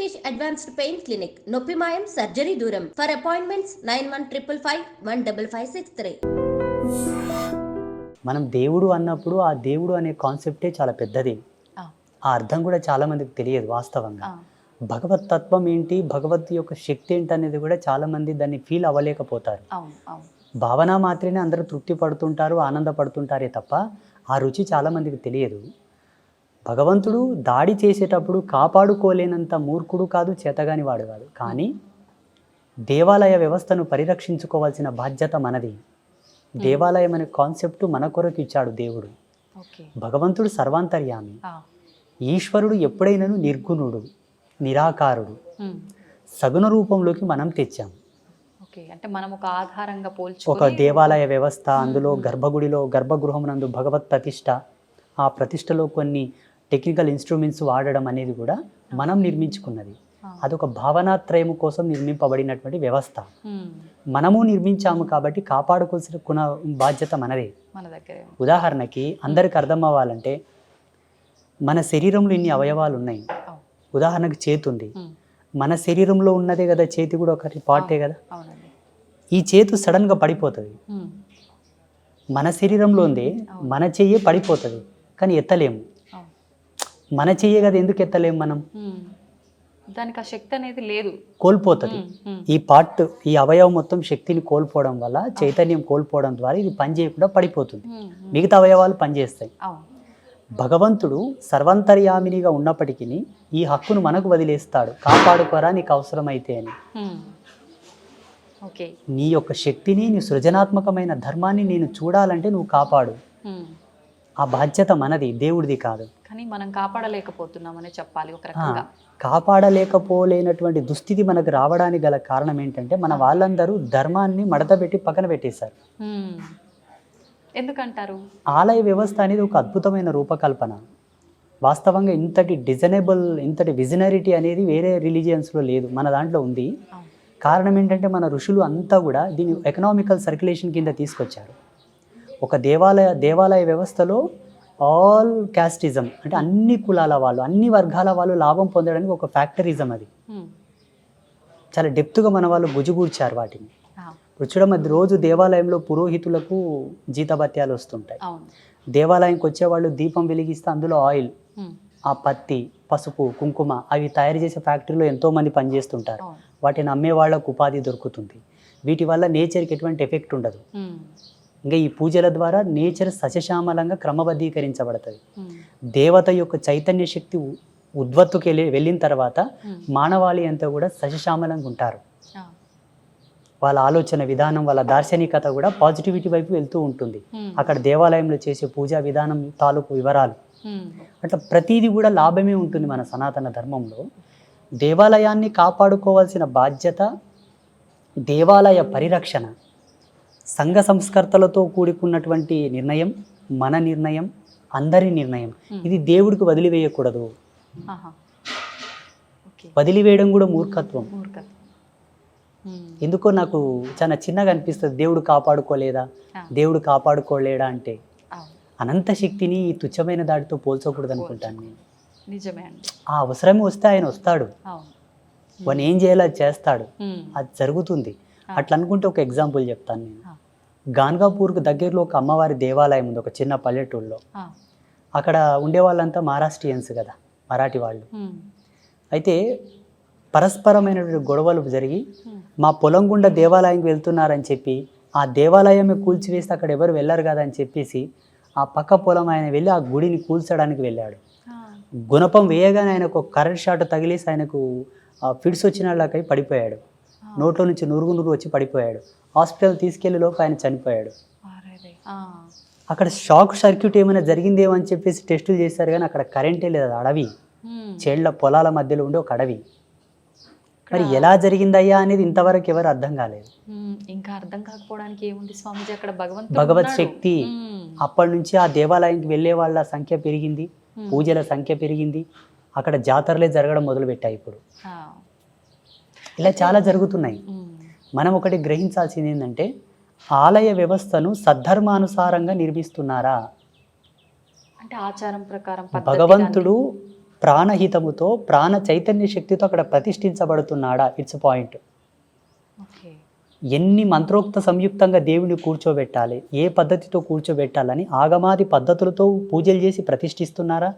British advanced pain clinic, నొప్పి మాయం, surgery దూరం. For appointments 9155515563. మనం దేవుడు అన్నప్పుడు ఆ దేవుడు అనే కాన్సెప్టే చాలా పెద్దది. ఆ అర్థం కూడా చాలా మందికి తెలియదు వాస్తవంగా. భగవత్ తత్వం ఏంటి, భగవత్ యొక్క శక్తి ఏంటి అనేది కూడా చాలా మంది దాన్ని ఫీల్ అవ్వలేకపోతారు. భావన మాత్రమే అందరూ తృప్తి పడుతుంటారు, ఆనందపడుతుంటారే తప్ప ఆ రుచి చాలా మందికి తెలియదు. భగవంతుడు దాడి చేసేటప్పుడు కాపాడుకోలేనంత మూర్ఖుడు కాదు, చేతగాని వాడు కాదు. కానీ దేవాలయ వ్యవస్థను పరిరక్షించుకోవాల్సిన బాధ్యత మనది. దేవాలయం అనే కాన్సెప్ట్ మన కొరకు ఇచ్చాడు దేవుడు. భగవంతుడు సర్వాంతర్యామి. ఈశ్వరుడు ఎప్పుడైనాను నిర్గుణుడు, నిరాకారుడు. సగుణ రూపంలోకి మనం తెచ్చాం. అంటే మనం ఒక ఆధారంగా ఒక దేవాలయ వ్యవస్థ, అందులో గర్భగృహం నందు భగవత్ ప్రతిష్ట, ఆ ప్రతిష్టలో కొన్ని టెక్నికల్ ఇన్స్ట్రుమెంట్స్ వాడడం అనేది కూడా మనం నిర్మించుకున్నది. అదొక భావనాత్రయం కోసం నిర్మింపబడినటువంటి వ్యవస్థ. మనము నిర్మించాము కాబట్టి కాపాడుకోవాల్సిన బాధ్యత మనదే. ఉదాహరణకి అందరికి అర్థం అవ్వాలంటే, మన శరీరంలో ఇన్ని అవయవాలు ఉన్నాయి. ఉదాహరణకు చేతి ఉంది. మన శరీరంలో ఉన్నదే కదా చేతి, కూడా ఒకటి పార్టే కదా. ఈ చేతు సడన్గా పడిపోతుంది. మన శరీరంలో ఉంది, మన చెయ్యే పడిపోతుంది, కానీ ఎత్తలేము. మన చెయ్యే కదా, ఎందుకు ఎత్తలేము మనం? దానికి ఆ శక్తి అనేది లేదు, కోల్పోతుంది. ఈ పార్ట్, ఈ అవయవం మొత్తం శక్తిని కోల్పోవడం వల్ల, చైతన్యం కోల్పోవడం ద్వారా ఇది పని చేయకుండా పడిపోతుంది. మిగతా అవయవాలు పనిచేస్తాయి. భగవంతుడు సర్వంతర్యామినిగా ఉన్నప్పటికీ ఈ హక్కును మనకు వదిలేస్తాడు, కాపాడుకోరా నీకు అవసరమైతే అని. నీ యొక్క శక్తిని, నీ సృజనాత్మకమైన ధర్మాన్ని నేను చూడాలంటే నువ్వు కాపాడు. ఆ బాధ్యత మనది, దేవుడిది కాదు. కానీ మనం కాపాడలేకపోతున్నామని చెప్పాలి ఒక రకంగా. కాపాడలేకపోలేనటువంటి దుస్థితి మనకు రావడానికి గల కారణం ఏంటంటే, మన వాళ్ళందరూ ధర్మాన్ని మడతపెట్టి పక్కన పెట్టేశారు. ఎందుకంటారు? ఆలయ వ్యవస్థ అనేది ఒక అద్భుతమైన రూపకల్పన. వాస్తవంగా ఇంతటి డిజైనబుల్, ఇంతటి విజనరిటీ అనేది వేరే రిలీజియన్స్లో లేదు, మన దాంట్లో ఉంది. కారణం ఏంటంటే, మన ఋషులు అంతా కూడా దీన్ని ఎకనామికల్ సర్క్యులేషన్ కింద తీసుకొచ్చారు. ఒక దేవాలయ వ్యవస్థలో ఆల్ క్యాస్టిజం, అంటే అన్ని కులాల వాళ్ళు, అన్ని వర్గాల వాళ్ళు లాభం పొందడానికి ఒక ఫ్యాక్టరిజం అది. చాలా డెప్త్గా మన వాళ్ళు గుజుగూర్చారు వాటిని. ఇప్పుడు చూడడం, రోజు దేవాలయంలో పురోహితులకు జీతభత్యాలు వస్తుంటాయి. దేవాలయంకి వచ్చేవాళ్ళు దీపం వెలిగిస్తే అందులో ఆయిల్, ఆ పత్తి, పసుపు, కుంకుమ అవి తయారు చేసే ఫ్యాక్టరీలో ఎంతోమంది పనిచేస్తుంటారు. వాటిని అమ్మే వాళ్ళకు ఉపాధి దొరుకుతుంది. వీటి వల్ల నేచర్కి ఎటువంటి ఎఫెక్ట్ ఉండదు. ఇంకా ఈ పూజల ద్వారా నేచర్ సస్యశ్యామలంగా క్రమబద్ధీకరించబడుతుంది. దేవత యొక్క చైతన్య శక్తి ఉద్వత్తుకి వెళ్ళిన తర్వాత మానవాళి అంతా కూడా సస్యశ్యామలంగా ఉంటారు. వాళ్ళ ఆలోచన విధానం, వాళ్ళ దార్శనికత కూడా పాజిటివిటీ వైపు వెళ్తూ ఉంటుంది. అక్కడ దేవాలయంలో చేసే పూజా విధానం తాలూకు వివరాలు, అట్లా ప్రతిదీ కూడా లాభమే ఉంటుంది. మన సనాతన ధర్మంలో దేవాలయాన్ని కాపాడుకోవాల్సిన బాధ్యత, దేవాలయ పరిరక్షణ, సంఘ సంస్కర్తలతో కూడుకున్నటువంటి నిర్ణయం, మన నిర్ణయం, అందరి నిర్ణయం. ఇది దేవుడికి వదిలివేయకూడదు. వదిలివేయడం కూడా మూర్ఖత్వం. ఎందుకో నాకు చాలా చిన్నగా అనిపిస్తుంది, దేవుడు కాపాడుకోలేదా, దేవుడు కాపాడుకోలేడా అంటే. అనంత శక్తిని ఈ తుచ్చమైన దాడితో పోల్చకూడదు అనుకుంటాను నేను. నిజమే అండి. ఆ అవసరమే వస్తే ఆయన వస్తాడు, వాడిని ఏం చేయాలో అది చేస్తాడు, అది జరుగుతుంది. అట్లా అనుకుంటే ఒక ఎగ్జాంపుల్ చెప్తాను నేను. గాన్గాపూర్కు దగ్గరలో ఒక అమ్మవారి దేవాలయం ఉంది, ఒక చిన్న పల్లెటూరులో. అక్కడ ఉండే వాళ్ళంతా మహారాష్ట్రియన్స్ కదా, మరాఠీ వాళ్ళు. అయితే పరస్పరమైనటువంటి గొడవలు జరిగి మా పొలం గుండా దేవాలయంకి వెళ్తున్నారని చెప్పి, ఆ దేవాలయమే కూల్చివేస్తే అక్కడ ఎవరు వెళ్ళరు కదా అని చెప్పేసి ఆ పక్క పొలం ఆయన వెళ్ళి ఆ గుడిని కూల్చడానికి వెళ్ళాడు. గుణపం వేయగానే ఆయనకు ఒక కరెంట్ షాట్ తగిలేసి ఆయనకు ఫిట్స్ వచ్చినలాకై పడిపోయాడు. నోట్లో నుంచి నురుగు వచ్చి పడిపోయాడు. హాస్పిటల్ తీసుకెళ్లే లోపు ఆయన చనిపోయాడు. అక్కడ షాక్ సర్క్యూట్ ఏమైనా జరిగిందేమో అని చెప్పేసి టెస్టులు చేశారు, కానీ అక్కడ కరెంటే లేదు. అది అడవి, చేళ్ల పొలాల మధ్యలో ఉండే ఒక అడవి. మరి ఎలా జరిగిందయ్యా అనేది ఇంతవరకు ఎవరు అర్థం కాలేదు. ఇంకా అర్థం కాకపోవడానికి ఏముంది స్వామిజీ, అక్కడ భగవత్ శక్తి. అప్పటి నుంచి ఆ దేవాలయానికి వెళ్ళే వాళ్ళ సంఖ్య పెరిగింది, పూజల సంఖ్య పెరిగింది, అక్కడ జాతరలే జరగడం మొదలుపెట్టాయి. ఇప్పుడు ఇలా చాలా జరుగుతున్నాయి. మనం ఒకటి గ్రహించాల్సింది ఏంటంటే, ఆలయ వ్యవస్థను సద్ధర్మానుసారంగా నిర్మిస్తున్నారా? అంటే ఆచారం ప్రకారం భగవంతుడు ప్రాణహితముతో ప్రాణ చైతన్య శక్తితో అక్కడ ప్రతిష్ఠించబడుతున్నాడా? It's point. ఓకే. ఎన్ని మంత్రోక్త సంయుక్తంగా దేవుని కూర్చోబెట్టాలి, ఏ పద్ధతితో కూర్చోబెట్టాలని ఆగమాది పద్ధతులతో పూజలు చేసి ప్రతిష్ఠిస్తున్నారా?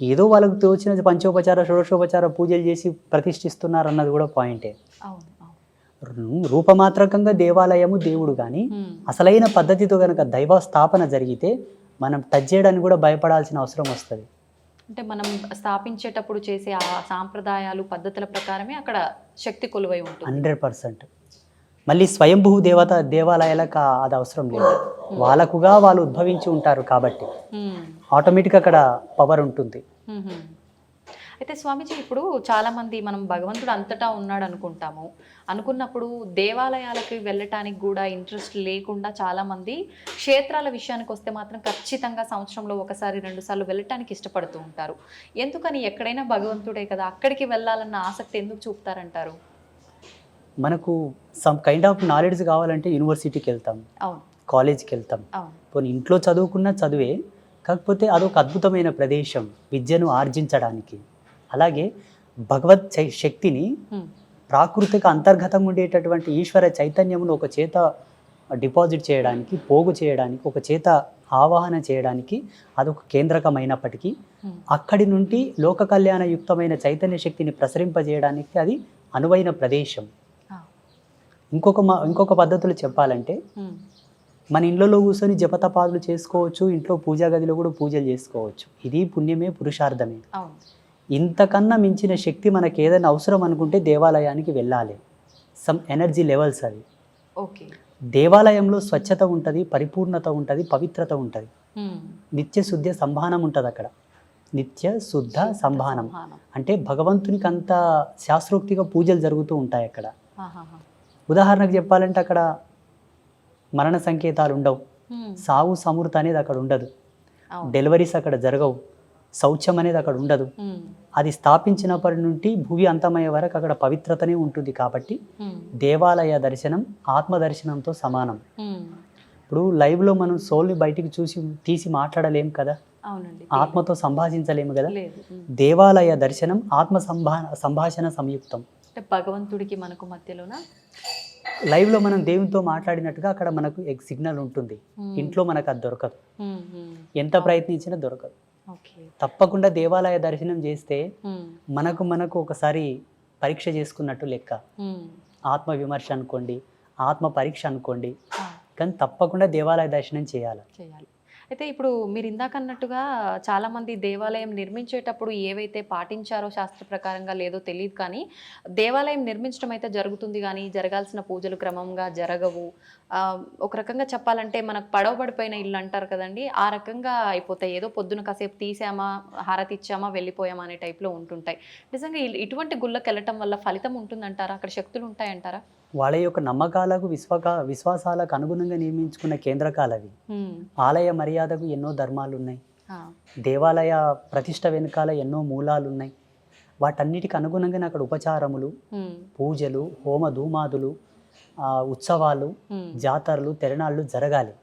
ఏదో వాళ్ళకు తోచిన పంచోపచార షోడశోపచార పూజలు చేసి ప్రతిష్ఠిస్తున్నారు అన్నది కూడా పాయింటే. అవును. రూపమాత్రకంగా దేవాలయము దేవుడు, కానీ అసలైన పద్ధతితో కనుక దైవ స్థాపన జరిగితే మనం టచ్ చేయడానికి కూడా భయపడాల్సిన అవసరం వస్తుంది. అంటే మనం స్థాపించేటప్పుడు చేసే ఆ సాంప్రదాయాలు పద్ధతుల ప్రకారమే అక్కడ శక్తి కొలువై ఉంటుంది. 100%. మళ్ళీ స్వయంభూ దేవాలయాలకు అది అవసరం లేదు. వాళ్ళకుగా వాళ్ళు ఉద్భవించి ఉంటారు కాబట్టి ఆటోమేటిక్గా అక్కడ పవర్ ఉంటుంది. అయితే స్వామీజీ, ఇప్పుడు చాలామంది మనం భగవంతుడు అంతటా ఉన్నాడు అనుకున్నప్పుడు దేవాలయాలకి వెళ్ళటానికి కూడా ఇంట్రెస్ట్ లేకుండా చాలామంది క్షేత్రాల విషయానికి వస్తే మాత్రం ఖచ్చితంగా సంవత్సరంలో ఒకసారి 2 సార్లు వెళ్ళటానికి ఇష్టపడుతూ ఉంటారు. ఎందుకని? ఎక్కడైనా భగవంతుడే కదా, అక్కడికి వెళ్ళాలన్న ఆసక్తి ఎందుకు చూపుతారంటారు? మనకు సమ్ కైండ్ ఆఫ్ నాలెడ్జ్ కావాలంటే యూనివర్సిటీకి వెళ్తాం, అవును, కాలేజ్కి వెళ్తాం. కొన్ని ఇంట్లో చదువుకున్న చదువే, కాకపోతే అదొక అద్భుతమైన ప్రదేశం విద్యను ఆర్జించడానికి. అలాగే భగవత్ శక్తిని ప్రాకృతిక అంతర్గతంగా ఉండేటటువంటి ఈశ్వర చైతన్యమును ఒక చేత డిపాజిట్ చేయడానికి, పోగు చేయడానికి, ఒక చేత ఆవాహన చేయడానికి అదొక కేంద్రకమైనప్పటికీ అక్కడి నుండి లోక కళ్యాణయుక్తమైన చైతన్య శక్తిని ప్రసరింపజేయడానికి అది అనువైన ప్రదేశం. ఇంకొక పద్ధతులు చెప్పాలంటే మన ఇళ్ళలో కూర్చొని జపతపాదులు చేసుకోవచ్చు, ఇంట్లో పూజా గదిలో కూడా పూజలు చేసుకోవచ్చు. ఇది పుణ్యమే, పురుషార్థమే. ఇంతకన్నా మించిన శక్తి మనకి ఏదైనా అవసరం అనుకుంటే దేవాలయానికి వెళ్ళాలి. సమ్ ఎనర్జీ లెవెల్స్ అవి. ఓకే. దేవాలయంలో స్వచ్ఛత ఉంటుంది, పరిపూర్ణత ఉంటుంది, పవిత్రత ఉంటుంది, నిత్య శుద్ధ సంభానం ఉంటుంది అక్కడ. నిత్య శుద్ధ సంభానం అంటే భగవంతునికి అంత శాస్త్రోక్తిగా పూజలు జరుగుతూ ఉంటాయి అక్కడ. ఉదాహరణకు చెప్పాలంటే అక్కడ మరణ సంకేతాలు ఉండవు, సావు సమృద్ధి అనేది అక్కడ ఉండదు, డెలివరీస్ అక్కడ జరగవు, శౌచం అనేది అక్కడ ఉండదు. అది స్థాపించినప్పటి నుండి భూమి అంతమయ్యే వరకు అక్కడ పవిత్రతనే ఉంటుంది. కాబట్టి దేవాలయ దర్శనం ఆత్మ దర్శనంతో సమానం. ఇప్పుడు లైవ్లో మనం సోల్ని బయటికి తీసి మాట్లాడలేము కదా, ఆత్మతో సంభాషించలేము కదా. దేవాలయ దర్శనం ఆత్మ సంభాషణ సంయుక్తం. భగవంతుడికి మనకు మధ్యలోన లైవ్లో మనం దేవునితో మాట్లాడినట్టుగా అక్కడ మనకు సిగ్నల్ ఉంటుంది. ఇంట్లో మనకు అది దొరకదు, ఎంత ప్రయత్నించినా దొరకదు. తప్పకుండా దేవాలయ దర్శనం చేస్తే మనకు ఒకసారి పరీక్ష చేసుకున్నట్టు లెక్క. ఆత్మ విమర్శ అనుకోండి, ఆత్మ పరీక్ష అనుకోండి, కానీ తప్పకుండా దేవాలయ దర్శనం చేయాలి. అయితే ఇప్పుడు మీరు ఇందాక అన్నట్టుగా చాలామంది దేవాలయం నిర్మించేటప్పుడు ఏవైతే పాటించారో శాస్త్ర ప్రకారంగా లేదో తెలియదు, కానీ దేవాలయం నిర్మించడం అయితే జరుగుతుంది, కానీ జరగాల్సిన పూజలు క్రమంగా జరగవు. ఒక రకంగా చెప్పాలంటే మనకు పడవబడిపోయిన ఇల్లు అంటారు కదండి, ఆ రకంగా అయిపోతాయి. ఏదో పొద్దున కాసేపు తీసామా, హారతి ఇచ్చామా, వెళ్ళిపోయామా అనే టైప్లో ఉంటుంటాయి. నిజంగా ఇటువంటి గుళ్ళకి వెళ్ళటం వల్ల ఫలితం ఉంటుందంటారా? అక్కడ శక్తులు ఉంటాయంటారా? వాళ్ళ యొక్క నమ్మకాలకు విశ్వాసాలకు అనుగుణంగా నిర్మించుకున్న కేంద్రకాలు అవి. ఆలయ మర్యాదకు ఎన్నో ధర్మాలు ఉన్నాయి, దేవాలయ ప్రతిష్ట వెనుకాల ఎన్నో మూలాలు ఉన్నాయి. వాటన్నిటికి అనుగుణంగానే అక్కడ ఉపచారములు, పూజలు, హోమ ధూమాదులు, ఉత్సవాలు, జాతరలు, తిరణాళ్ళు జరగాలి.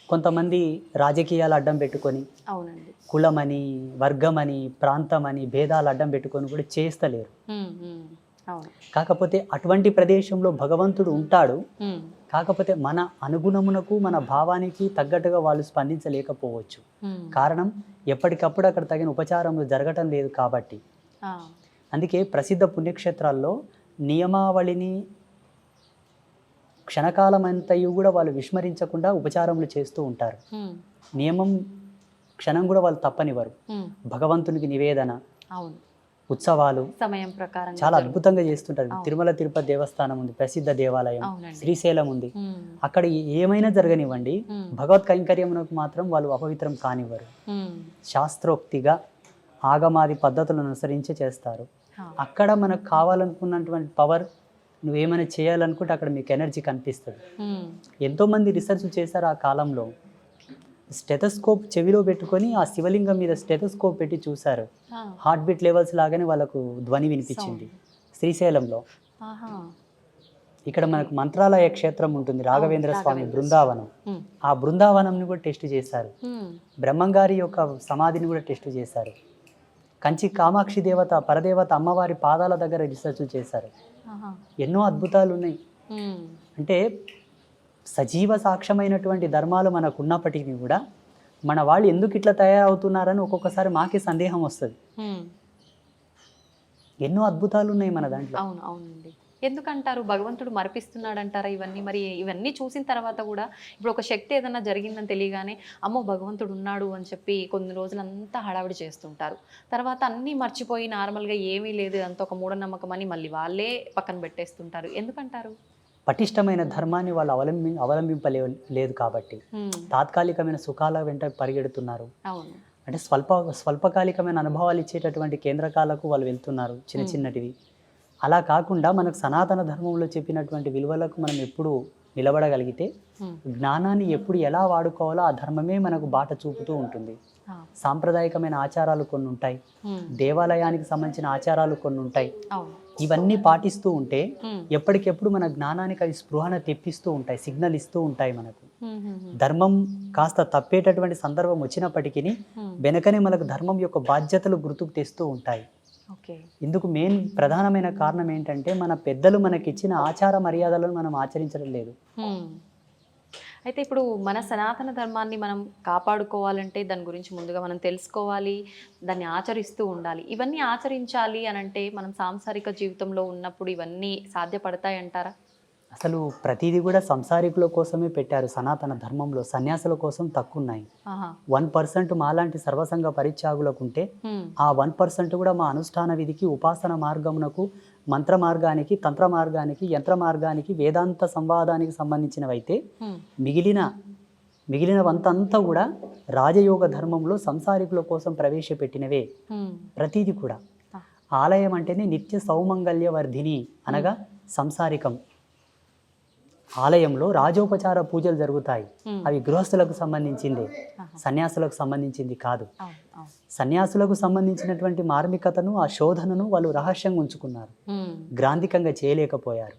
కొంతమంది రాజకీయాలు అడ్డం పెట్టుకొని, కులమని, వర్గమని, ప్రాంతమని భేదాలు అడ్డం పెట్టుకొని కూడా చేస్తలేరు. కాకపోతే అటువంటి ప్రదేశంలో భగవంతుడు ఉంటాడు, కాకపోతే మన అనుగుణమునకు మన భావానికి తగ్గట్టుగా వాళ్ళు స్పందించలేకపోవచ్చు. కారణం ఎప్పటికప్పుడు అక్కడ తగిన ఉపచారములు జరగటం లేదు కాబట్టి. అందుకే ప్రసిద్ధ పుణ్యక్షేత్రాల్లో నియమావళిని క్షణకాలమంతయు కూడా వాళ్ళు విస్మరించకుండా ఉపచారములు చేస్తూ ఉంటారు. నియమం క్షణం కూడా వాళ్ళు తప్పనివ్వరు. భగవంతునికి నివేదన, ఉత్సవాలు సమయం ప్రకారం చాలా అద్భుతంగా చేస్తుంటారు. తిరుమల తిరుపతి దేవస్థానం ఉంది, ప్రసిద్ధ దేవాలయం, శ్రీశైలం ఉంది. అక్కడ ఏమైనా జరగనివ్వండి, భగవత్ కైంకర్యమునకు మాత్రం వాళ్ళు అపవిత్రం కానివ్వరు. శాస్త్రోక్తిగా ఆగమాది పద్ధతులను అనుసరించి చేస్తారు. అక్కడ మనకు కావాలనుకున్నటువంటి పవర్, నువ్వేమైనా చేయాలనుకుంటే అక్కడ మీకు ఎనర్జీ కనిపిస్తుంది. ఎంతోమంది రీసెర్చ్ చేశారు ఆ కాలంలో. స్టెథోస్కోప్ చెవిలో పెట్టుకొని ఆ శివలింగం మీద స్టెథోస్కోప్ పెట్టి చూశారు. హార్ట్ బీట్ లెవెల్స్ లాగానే వాళ్ళకు ధ్వని వినిపించింది శ్రీశైలంలో. ఇక్కడ మనకు మంత్రాలయ క్షేత్రం ఉంటుంది, రాఘవేంద్ర స్వామి బృందావనం. ఆ బృందావనంని కూడా టెస్ట్ చేశారు. బ్రహ్మంగారి యొక్క సమాధిని కూడా టెస్ట్ చేశారు. కంచి కామాక్షి దేవత పరదేవత అమ్మవారి పాదాల దగ్గర రీసెర్చ్లు చేశారు. ఆహా. ఎన్నో అద్భుతాలు ఉన్నాయి. ఉమ్. అంటే సజీవ సాక్ష్యమైనటువంటి ధర్మాలు మనకు ఉన్నప్పటికీ కూడా మన వాళ్ళు ఎందుకు ఇట్లా తయారవుతున్నారని ఒక్కొక్కసారి మాకే సందేహం వస్తుంది. ఉమ్. ఎన్నో అద్భుతాలు ఉన్నాయి మన దాంట్లో. అవును, అవునండి. ఎందుకంటారు భగవంతుడు మరిపిస్తున్నాడు అంటారా ఇవన్నీ? మరి ఇవన్నీ చూసిన తర్వాత కూడా ఇప్పుడు ఒక శక్తి ఏదైనా జరిగిందని తెలియగానే అమ్మో భగవంతుడు ఉన్నాడు అని చెప్పి కొన్ని రోజులంతా హడావిడి చేస్తుంటారు. తర్వాత అన్నీ మర్చిపోయి నార్మల్గా ఏమీ లేదు అంత ఒక మూఢనమ్మకం అని మళ్ళీ వాళ్ళే పక్కన పెట్టేస్తుంటారు. ఎందుకంటారు? పటిష్టమైన ధర్మాన్ని వాళ్ళు అవలంబింపలేదు కాబట్టి తాత్కాలికమైన సుఖాల వెంట పరిగెడుతున్నారు. అవును. అంటే స్వల్పకాలికమైన అనుభవాలు ఇచ్చేటటువంటి కేంద్రకాలకు వాళ్ళు వెళ్తున్నారు, చిన్న చిన్నటివి. అలా కాకుండా మనకు సనాతన ధర్మంలో చెప్పినటువంటి విలువలకు మనం ఎప్పుడు నిలబడగలిగితే జ్ఞానాన్ని ఎప్పుడు ఎలా వాడుకోవాలో ఆ ధర్మమే మనకు బాట చూపుతూ ఉంటుంది. సాంప్రదాయకమైన ఆచారాలు కొన్ని ఉంటాయి, దేవాలయానికి సంబంధించిన ఆచారాలు కొన్ని ఉంటాయి. ఇవన్నీ పాటిస్తూ ఉంటే ఎప్పటికెప్పుడు మన జ్ఞానానికి అవి స్పృహణ తెప్పిస్తూ ఉంటాయి, సిగ్నల్ ఇస్తూ ఉంటాయి. మనకు ధర్మం కాస్త తప్పేటటువంటి సందర్భం వచ్చినప్పటికీ వెనకనే మనకు ధర్మం యొక్క బాధ్యతలు గుర్తుకు తెస్తూ ఉంటాయి. ఇందుకు ప్రధానమైన కారణం ఏంటంటే మన పెద్దలు మనకిచ్చిన ఆచార మర్యాదలను మనం ఆచరించడం లేదు. అయితే ఇప్పుడు మన సనాతన ధర్మాన్ని మనం కాపాడుకోవాలంటే దాని గురించి ముందుగా మనం తెలుసుకోవాలి, దాన్ని ఆచరిస్తూ ఉండాలి. ఇవన్నీ ఆచరించాలి అని అంటే మనం సాంసారిక జీవితంలో ఉన్నప్పుడు ఇవన్నీ సాధ్యపడతాయి అంటారా? అసలు ప్రతిదీ కూడా సంసారికుల కోసమే పెట్టారు సనాతన ధర్మంలో. సన్యాసుల కోసం తక్కువ ఉన్నాయి. 1% మాలాంటి సర్వసంగ పరిత్యాగులకు ఉంటే ఆ 1% కూడా మా అనుష్ఠాన విధికి, ఉపాసన మార్గమునకు, మంత్ర మార్గానికి, తంత్ర మార్గానికి, యంత్ర మార్గానికి, వేదాంత సంవాదానికి సంబంధించినవైతే మిగిలినవంతంతా కూడా రాజయోగ ధర్మంలో సంసారికుల కోసం ప్రవేశపెట్టినవే. ప్రతిదీ కూడా ఆలయం అంటేనే నిత్య సౌమంగళ్య వర్ధిని అనగా సంసారికం. ఆలయంలో రాజోపచార పూజలు జరుగుతాయి. అవి గృహస్థులకు సంబంధించింది, సన్యాసులకు సంబంధించింది కాదు. సన్యాసులకు సంబంధించినటువంటి మార్మికతను, ఆ శోధనను వాళ్ళు రహస్యంగా ఉంచుకున్నారు, గ్రాంధికంగా చేయలేకపోయారు.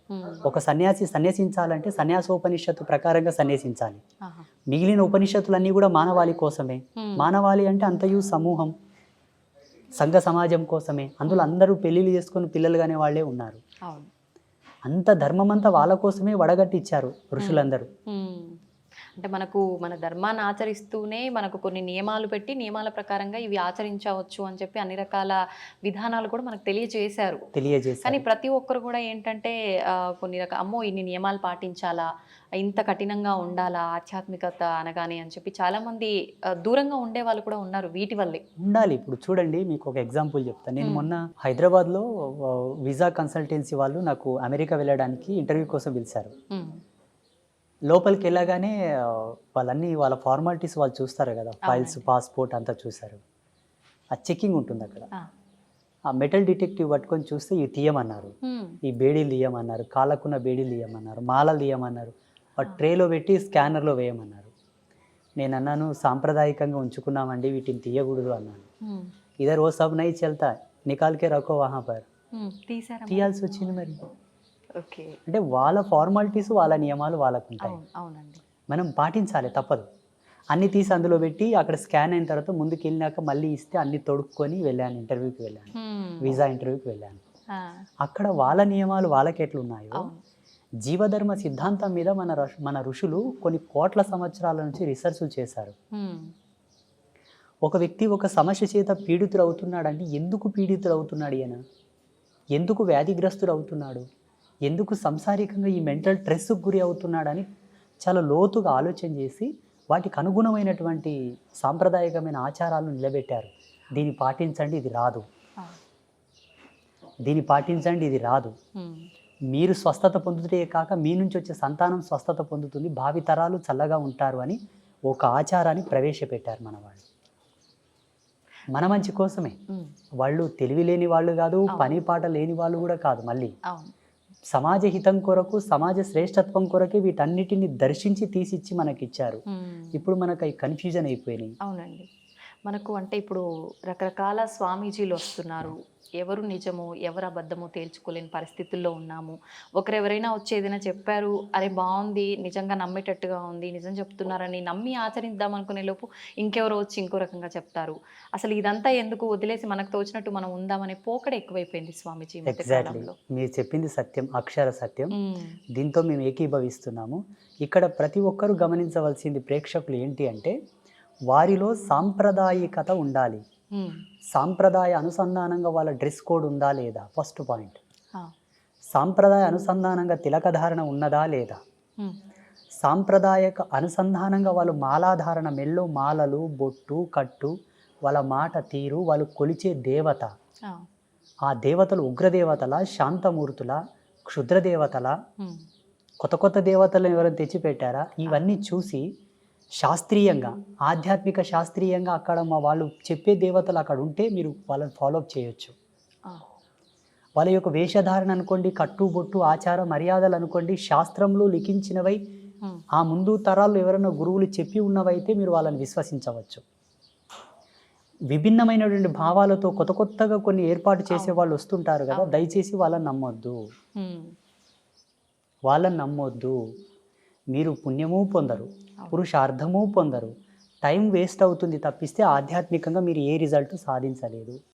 ఒక సన్యాసి సన్యసించాలంటే సన్యాసోపనిషత్తు ప్రకారంగా సన్యసించాలి. మిగిలిన ఉపనిషత్తులన్నీ కూడా మానవాళి కోసమే. మానవాళి అంటే అంతయు సమూహం, సంఘ సమాజం కోసమే. అందులో అందరూ పెళ్లిళ్ళు చేసుకొని పిల్లలుగానే వాళ్ళే ఉన్నారు. అంత ధర్మమంతా వాళ్ళ కోసమే వడగట్టిచ్చారు ఋషులందరూ. అంటే మనకు మన ధర్మాన్ని ఆచరిస్తూనే మనకు కొన్ని నియమాలు పెట్టి నియమాల ప్రకారంగా ఇవి ఆచరించవచ్చు అని చెప్పి అన్ని రకాల విధానాలు కూడా మనకు తెలియజేశారు. కానీ ప్రతి ఒక్కరు కూడా ఏంటంటే కొన్ని రకాల అమ్మో ఇన్ని నియమాలు పాటించాలా, ఇంత కఠినంగా ఉండాలా ఆధ్యాత్మికత అనగానే అని చెప్పి చాలా మంది దూరంగా ఉండే వాళ్ళు కూడా ఉన్నారు. వీటి వల్లే ఉండాలి. ఇప్పుడు చూడండి, మీకు ఒక ఎగ్జాంపుల్ చెప్తాను. నేను మొన్న హైదరాబాద్లో వీసా కన్సల్టెన్సీ వాళ్ళు నాకు అమెరికా వెళ్ళడానికి ఇంటర్వ్యూ కోసం పిలిచారు. లోపలికి వెళ్ళగానే వాళ్ళ ఫార్మాలిటీస్ వాళ్ళు చూస్తారు కదా, ఫైల్స్, పాస్పోర్ట్ అంతా చూశారు. ఆ చెకింగ్ ఉంటుంది అక్కడ. ఆ మెటల్ డిటెక్టివ్ పట్టుకొని చూస్తే ఇవి తీయమన్నారు, ఈ బేడీలు తీయమన్నారు, కాళ్ళకున్న బేడీలు తీయమన్నారు, మాలలు తీయమన్నారు, ఆ ట్రేలో పెట్టి స్కానర్లో వేయమన్నారు. నేను అన్నాను, సాంప్రదాయకంగా ఉంచుకున్నామండి, వీటిని తీయకూడదు అన్నాను. ఇదర్ ఓ సబ్ నై చల్తా, నికాల్కే రఖో వహా పర్. తీయాల్సి వచ్చింది. మరి అంటే వాళ్ళ ఫార్మాలిటీస్, వాళ్ళ నియమాలు వాళ్ళకు ఉంటాయి, మనం పాటించాలి, తప్పదు. అన్ని తీసి అందులో పెట్టి అక్కడ స్కాన్ అయిన తర్వాత ముందుకు వెళ్ళినాక మళ్ళీ ఇస్తే అన్ని తొడుక్కొని వెళ్ళాను, ఇంటర్వ్యూకి వెళ్ళాను, వీసా ఇంటర్వ్యూకి వెళ్ళాను. అక్కడ వాళ్ళ నియమాలు వాళ్ళకి ఎట్లున్నాయో, జీవధర్మ సిద్ధాంతం మీద మన ఋషులు కొన్ని కోట్ల సంవత్సరాల నుంచి రీసెర్చ్లు చేశారు. ఒక వ్యక్తి ఒక సమస్య చేత పీడితుడు అవుతున్నాడంటే ఎందుకు పీడితుడు అవుతున్నాడు, ఈయన ఎందుకు వ్యాధిగ్రస్తుడు అవుతున్నాడు, ఎందుకు సంసారికంగా ఈ మెంటల్ స్ట్రెస్కు గురి అవుతున్నాడని చాలా లోతుగా ఆలోచన చేసి వాటికి అనుగుణమైనటువంటి సాంప్రదాయకమైన ఆచారాలను నిలబెట్టారు. దీన్ని పాటించండి, ఇది రాదు, దీన్ని పాటించండి, ఇది రాదు. మీరు స్వస్థత పొందుతే కాక మీ నుంచి వచ్చే సంతానం స్వస్థత పొందుతుంది, భావితరాలు చల్లగా ఉంటారు అని ఒక ఆచారాన్ని ప్రవేశపెట్టారు మన వాళ్ళు. మన మంచి కోసమే. వాళ్ళు తెలివి లేని వాళ్ళు కాదు, పని పాట లేని వాళ్ళు కూడా కాదు. మళ్ళీ సమాజ హితం కొరకు, సమాజ శ్రేష్టత్వం కొరకే వీటన్నిటిని దర్శించి తీసిచ్చి మనకిచ్చారు. ఇప్పుడు మనకు అవి కన్ఫ్యూజన్ అయిపోయినాయి. అవునండి. మనకు అంటే ఇప్పుడు రకరకాల స్వామీజీలు వస్తున్నారు, ఎవరు నిజమో ఎవరు అబద్ధమో తేల్చుకోలేని పరిస్థితుల్లో ఉన్నాము. ఒకరెవరైనా వచ్చి ఏదైనా చెప్పారు, అరే బాగుంది, నిజంగా నమ్మేటట్టుగా ఉంది, నిజం చెప్తున్నారని నమ్మి ఆచరిద్దాం అనుకునే లోపు ఇంకెవరో వచ్చి ఇంకో రకంగా చెప్తారు. అసలు ఇదంతా ఎందుకు, వదిలేసి మనకు తోచినట్టు మనం ఉందామనే పోకడ ఎక్కువైపోయింది స్వామీజీ ఈ మధ్య ఎగ్జాక్ట్లీ కాలంలో. మీరు చెప్పింది సత్యం, అక్షర సత్యం. ఉమ్, దీంతో మేము ఏకీభవిస్తున్నాము. ఇక్కడ ప్రతి ఒక్కరూ గమనించవలసింది ప్రేక్షకులు ఏంటి అంటే, వారిలో సాంప్రదాయికత ఉండాలి. ఉమ్, సాంప్రదాయ అనుసంధానంగా వాళ్ళ డ్రెస్ కోడ్ ఉందా లేదా, ఫస్ట్ పాయింట్. ఆ, సాంప్రదాయ అనుసంధానంగా తిలకధారణ ఉన్నదా లేదా, ఉమ్, సాంప్రదాయక అనుసంధానంగా వాళ్ళు మాలాధారణ, మెల్లో మాలలు, బొట్టు, కట్టు, వాళ్ళ మాట తీరు, వాళ్ళు కొలిచే దేవత, ఆ, ఆ దేవతలు ఉగ్రదేవతల, శాంతమూర్తుల, క్షుద్రదేవతల, ఉమ్, కొత్త కొత్త దేవతలను ఎవరైనా తెచ్చిపెట్టారా, ఇవన్నీ చూసి శాస్త్రీయంగా, ఆధ్యాత్మిక శాస్త్రీయంగా అక్కడ మా వాళ్ళు చెప్పే దేవతలు అక్కడ ఉంటే మీరు వాళ్ళని ఫాలోఅప్ చేయొచ్చు. ఆ, వాళ్ళ యొక్క వేషధారణ అనుకోండి, కట్టుబొట్టు, ఆచార మర్యాదలు అనుకోండి, శాస్త్రంలో లిఖించినవై ఉమ్, ఆ ముందు తరాల్లో ఎవరైనా గురువులు చెప్పి ఉన్నవైతే మీరు వాళ్ళని విశ్వసించవచ్చు. విభిన్నమైనటువంటి భావాలతో కొత్త కొత్తగా కొన్ని ఏర్పాటు చేసే వాళ్ళు వస్తుంటారు కదా, దయచేసి వాళ్ళని నమ్మొద్దు, ఉమ్, వాళ్ళని నమ్మొద్దు. మీరు పుణ్యము పొందరు, పురుషార్థము పొందరు, టైం వేస్ట్ అవుతుంది తప్పిస్తే ఆధ్యాత్మికంగా మీరు ఏ రిజల్ట్ సాధించలేదు.